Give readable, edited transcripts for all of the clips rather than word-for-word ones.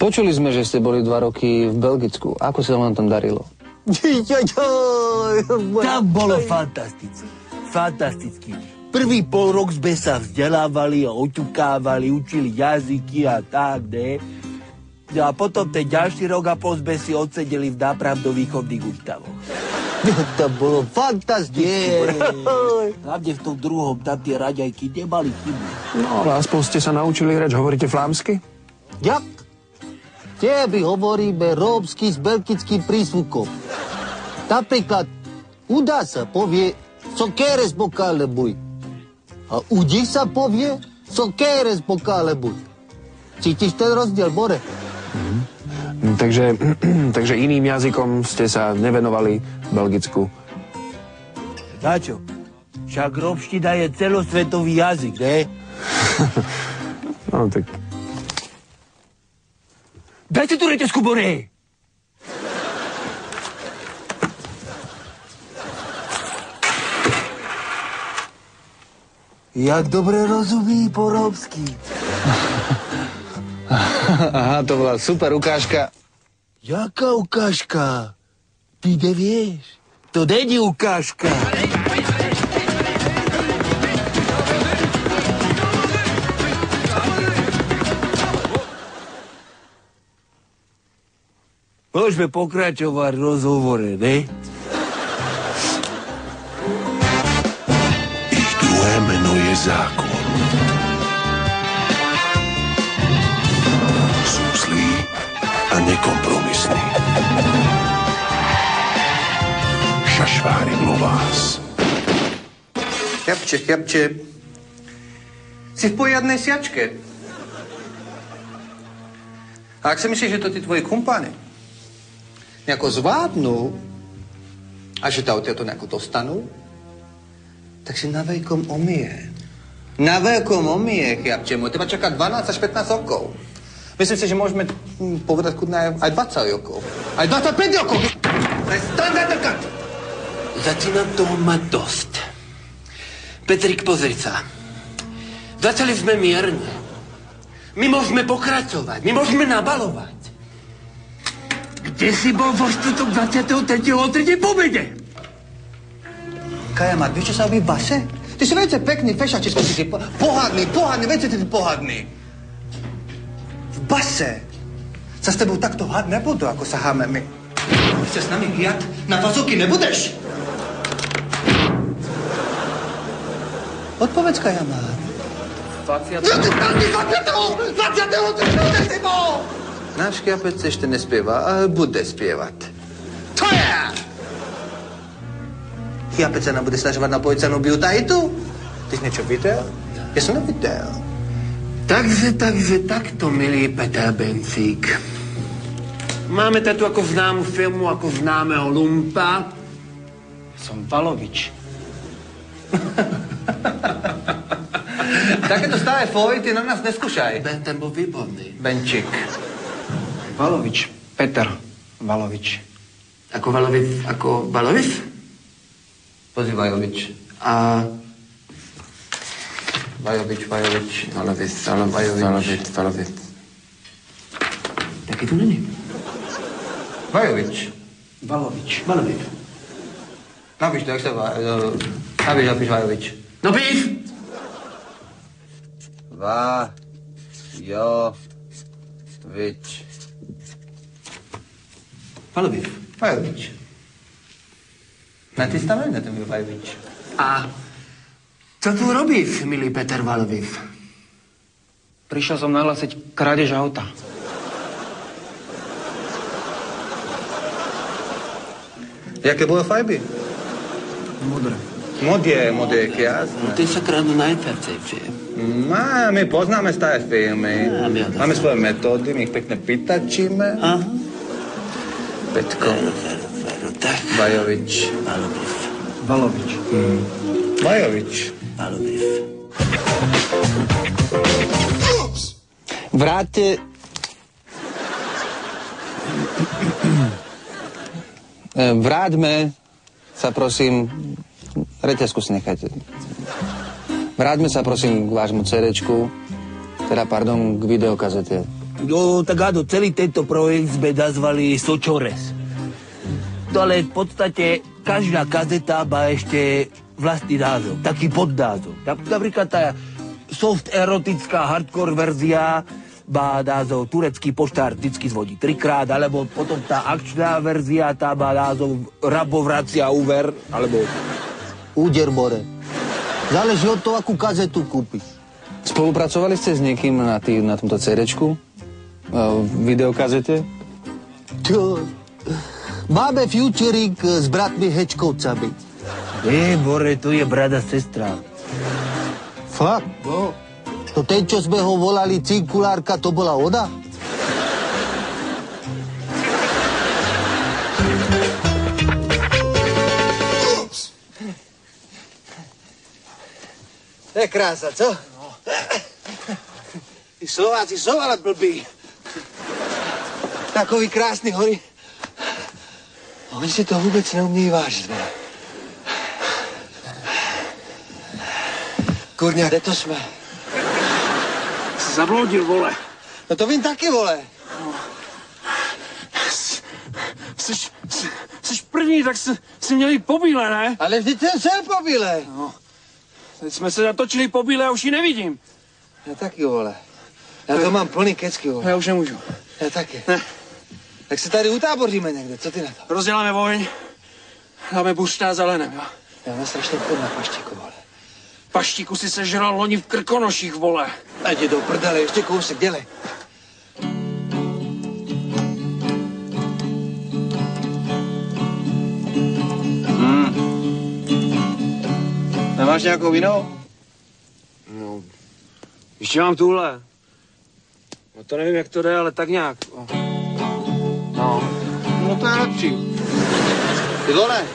Počuli sme, že ste boli 2 roky v Belgicku. Ako sa vám tam darilo? Tam bolo fantastické. Fantasticky. Prvý pol rok sme sa vzdelávali a oťukávali, učili jazyky a tak, ne? No a potom ten ďalší rok a pol sme si odsedeli v nápravno-výchovných ústavoch. To bolo fantastické. Hlavne v tom druhom, tam tie raďajky nemali chybu. No, ale aspoň ste sa naučili reč. Hovoríte flámsky? Jak? Tebe hovoríme rómsky s belgickým prízvukom. Napríklad, udá sa povie sokeres bokale buj. A udí sa povie sokeres bokale buj. Cítiš ten rozdiel, Bore? Takže iným jazykom ste sa nevenovali v Belgicku. Dačo, však rómština je celosvetový jazyk, ne? No, tak... Dajte tu reťazku, Bore! Jak dobre rozumí po rómsky. Aha, to bola super ukážka. Jaká ukážka? Ty nevieš? To není ukážka. Môžeme pokračovať v rozhovore, ne? Ich druhé meno je zákon. Sú zlí a nekompromisní. Šašvári Lovás. Chlapče, si v poriadnej siačke. A ak si myslíš, že to tí tvoji kumpáni nejako zvládnu a že ťa odtiaľto nejako dostanú, tak si na veľkom omije. Na veľkom omije, chlapče môj. Teba čaká 12 až 15 rokov. Myslím si, že môžeme povedať kudne aj 20 rokov. Aj 25 rokov. Začínam toho mať dosť. Petrik, pozri sa. Začali sme mierne. My môžeme pokračovať, my môžeme nabalovať. Kde si bol vo štvrtok 23. o 3. pobede? Kajamat, vieš, čo sa robí v base? Ty si velice pekný, fešačísko, ty si pohádny, velice ty pohádny. V base sa s tebou takto hád nebudú, ako sa háme my. Ty sa s nami hýjať na vazovky nebudeš. Odpovedz, Kajamat. 20. Náš chlapec ešte nespieva, ale bude spievať. To je! Chlapec sa nám bude snažovať na policajnú biotaitu? Ty si niečo videl? Ja som nevidel. Takže takto, milý Peter Bencík. Máme tu ako známu filmu, ako známeho lumpa. Som Valovič. Takéto staré fóry ty na nás neskúšaj. Ten bol výborný. Benčík. Valovič. Peter Valovič. Ako Valovič? Ako Valovič? Pozri Vajovič. A... Vajovič. Valovič. Taký tu není. Vajovič. Valovič. Napíš to, jak sa napíš Vajovič. No píš! Vajovič. Vajovič. Na ty stavený na ten Vajovič. A čo tu robíš, milý Peter Valovič? Prišiel som nahlásiť krádež auta. Jaké bolo farby? Modré. Modré, jasné. Ty sa kradnú najpercejšie. My poznáme staré firmy. Máme svoje metódy, my ich pekne pýtačíme. Aha. Petko. Veru, tak. Vajovič. Valovič. Vajovič. Vráťte... Vráťme sa, prosím... Reťazku si nechajte. Vráťme sa, prosím, k vášmu CD-čku. Teda, pardon, k videokazete. No, tak áno, celý tento projekt sme nazvali Sočores. No ale v podstate každá kazeta má ešte vlastný názov, taký podnázov. Napríklad tá soft erotická hardcore verzia má názov Turecký poštár vždycky zvoní 3-krát, alebo potom tá akčná verzia, tá má názov Rabo vracia úver, alebo... Úder, more. Záleží od toho, akú kazetu kúpiš. Spolupracovali ste s niekým na tomto CD-čku? Videokazete? Máme featuring s bratmi Hečkovcami. More, to je brada sestra. Fakt? No. To ten, čo sme ho volali cinkulárka, to bola ona? To je krása, co? No. Tí Slováci sú ale blbí. Takový krásny hory. Oni si to vôbec neumějí vážiť, vole. Kurňa, kde to sme? Si zabloudil, vole. No to vím taky, vole. No. Jsi první, tak si měli po bíle, ne? Ale vždyť jsem šel po bíle. No. Teď jsme se natočili po bíle a už ji nevidím. Já taky, vole. Já to mám plný kecky, vole. Já už nemůžu. Já taky. Ne. Tak se tady utáboříme někde, co ty na to? Rozděláme oheň, dáme buřta za lenem, jo? Já mám strašně chod na paštíku, vole. Paštíku si sežral loni v Krkonoších, vole. Ať je do prdele, ještě kousek, dělej. Nemáš nějakou jinou? No, ještě mám tuhle. No to nevím, jak to jde, ale tak nějak. No to je lepší. Ty vole,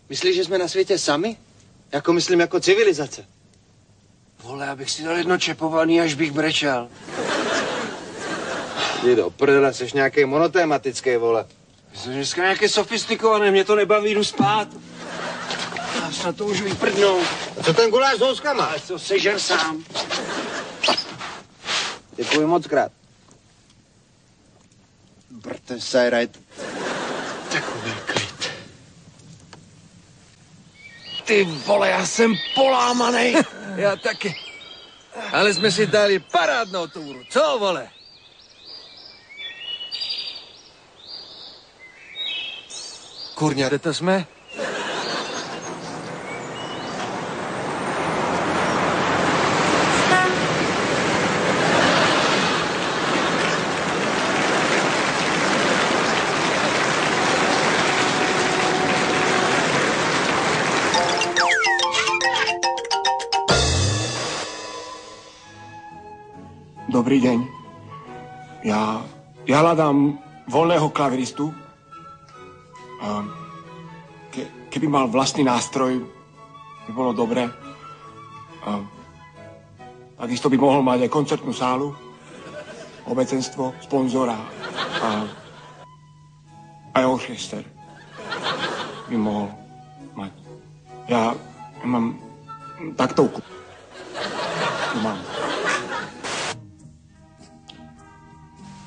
myslíš, že jsme na světě sami? Jako myslím, jako civilizace. Vole, abych si dal jedno čepovaný, až bych brečel. Jdi do prdele, jsi nějaký monotématický, vole. Jsem dneska nějaké sofistikované, mě to nebaví, jdu spát. Já snad to můžu vyprdnout. A co ten guláš s houskama? Ale to sežer sám. Děkuji moc krát. Brte sajrajt. Takový klid. Ty vole, já jsem polámanej. Já taky. Ale jsme si dali parádnou túru, co, vole? Kurňa, kde to jsme? Dobrý deň. Ja hľadám voľného klaviristu. Keby mal vlastný nástroj, by bolo dobre. Takisto by mohol mať aj koncertnú sálu, obecenstvo, sponzora a aj orchester by mohol mať. Ja mám taktovku. Tu mám.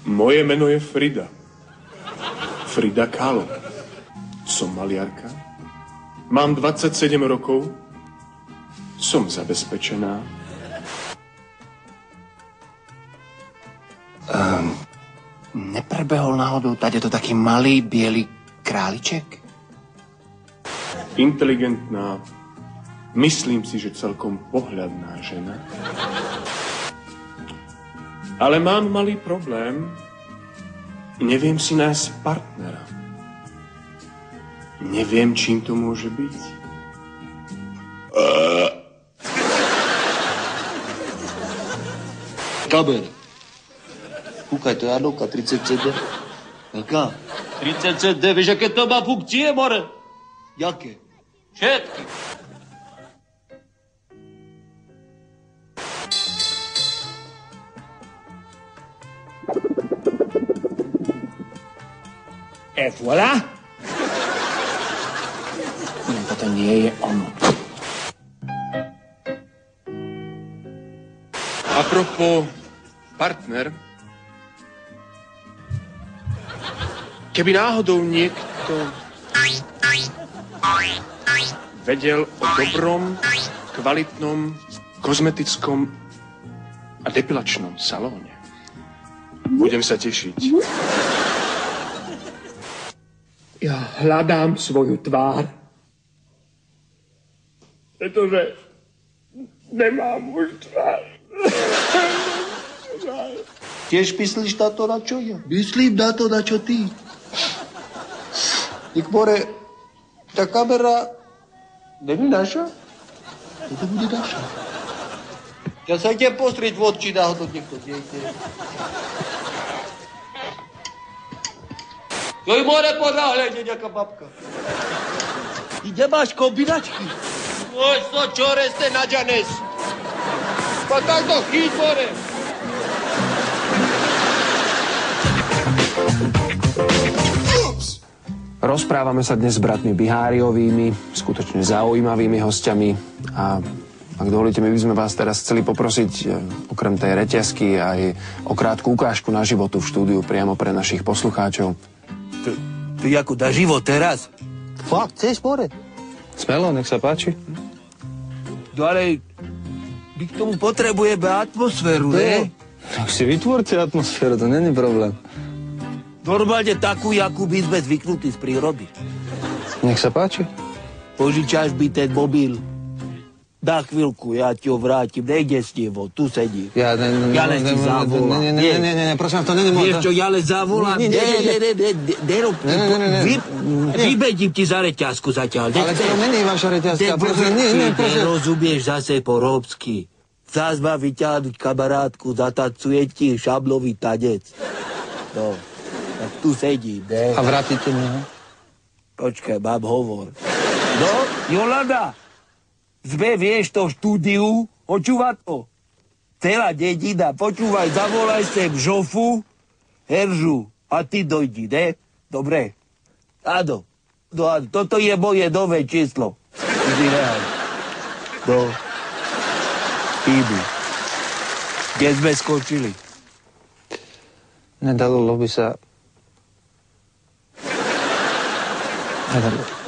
Moje meno je Frida. Frida Kahlo. Som maliarka. Mám 27 rokov. Som zabezpečená. Neprebehol náhodou tady to taký malý biely králiček? Inteligentná. Myslím si, že celkom pohľadná žena. Ale mám malý problém. Neviem si nájsť partnera. Neviem, čím to môže byť. Kaber. Kúkaj, to je Arnovka, 37. Jaká? 37, vieš, aké to má funkcie, more? Jaké? Všetky. Et voilà. Toto nie je ono. Apropo partner, keby náhodou niekto vedel o dobrom, kvalitnom, kozmetickom a depilačnom salóne. Budem sa tešiť. Ja hľadám svoju tvár, pretože nemám už tvár. Tiež myslíš na to, na čo ja? Myslím na to, na čo ty. Ik more, tá kamera není naša? To bude naša. Ja sa idem pozrieť v oči, náhodou niekto niekde. Joj, more, ponáhľadne, nejaká babka. Ty nemáš kombinačky? Poď to, čore ste na Janes. Pa tak to chyť, more. Rozprávame sa dnes s bratmi Biháriovými, skutočne zaujímavými hostiami a ak dovolíte, my by sme vás teraz chceli poprosiť okrem tej reťazky aj o krátku ukážku na životu v štúdiu priamo pre našich poslucháčov. To je ako na život teraz? Fakt, chceš, more? Smelo, nech sa páči. No ale my k tomu potrebujeme atmosféru, ne? Tak si vytvorte atmosféru, to není problém. Normálne takú, jakú by sme zvyknutí z prírody. Nech sa páči. Požičáš mi ten mobil. Na chvíľku, ja ti ho vrátim. Nejde s ním, tu sedí. Ja len ti zavolám. Ne, prosím, to není možné. Vieš čo, ja len zavolám. Vybedím ti za reťazku zatiaľ. Ale to není vaša reťazka. Nerozumieš zase po rómsky. Zás ma vyťahnuť kamarátku, zatancuje ti šablový tanec. No, tak tu sedím, ne? A vrátite mi ho? Počkaj, mám hovor. No, Jolanda, sme, vieš, to štúdiu, počúva to. Celá dedina, počúvaj, zavolaj sem Žofu, Heržu a ty dojdi, ne? Dobre. Áno. No, toto je moje nové číslo. No. Ibu. Kde sme skočili? Nedalo by sa... Nedalo.